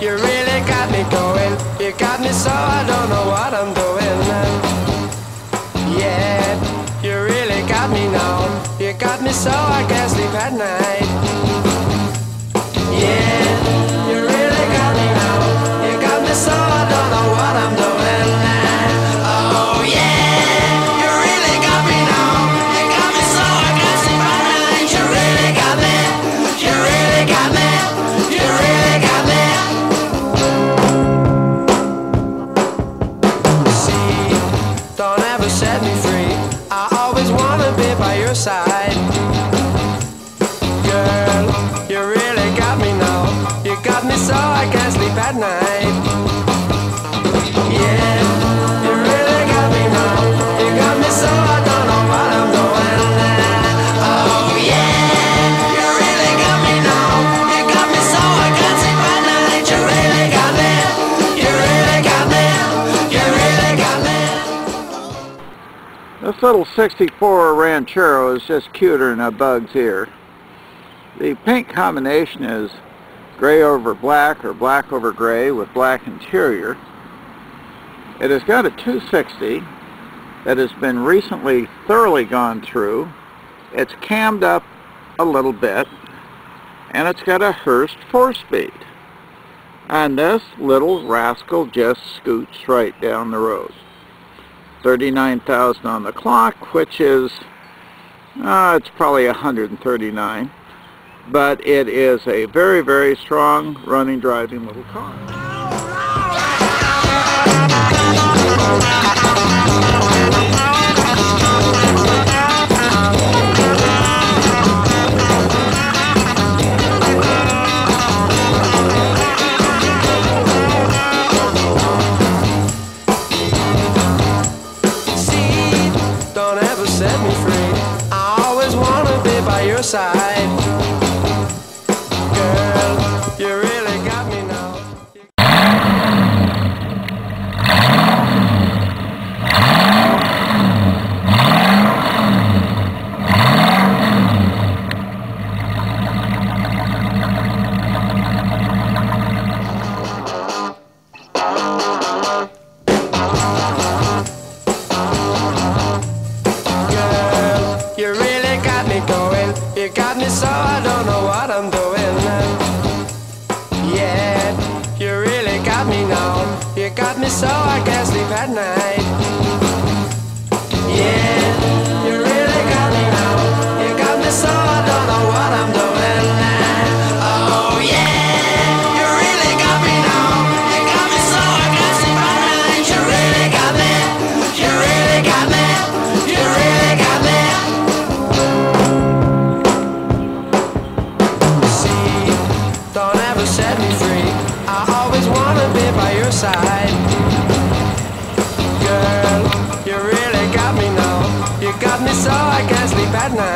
You really got me going. You got me so I don't know what I'm doing. Yeah, you really got me now. You got me so I can't sleep at night. Yeah, you really got me now. You got me so I don't know what I'm doing. Oh yeah, you really got me now. You got me so I can't sleep at night. You really got me. You really got me. You really got me. Don't ever set me free. I always wanna be by your side. Girl, you really got me now. You got me so I can't sleep at night. Yeah, you really got me now. You got me so I don't know what I'm doing. Oh yeah, you really got me now. You got me so I can't sleep at night. You really got me. You really got me. You really got me. This little 64 Ranchero is just cuter than a bug's ear. The paint combination is gray over black or black over gray with black interior. It has got a 260 that has been recently thoroughly gone through. It's cammed up a little bit, and it's got a Hurst 4-speed. And this little rascal just scoots right down the road. 39,000 on the clock, which is, it's probably 139. But it is a very, very strong running, driving little car. See, don't ever set me free. I always wanna be by your side. You really got me now. Girl, you really got me going. You got me so I don't know what I'm doing. Yeah, you really got me now. You got me so I can't sleep at night. Yeah, you really got me now. You got me so I don't know what I'm doing. Oh yeah, you really got me now. You got me so I can't sleep at night. You really got me. You really got me. You really got me. See, don't ever set me free. I always wanna be by your side. Girl, you really got me now. You got me so I can't sleep at night.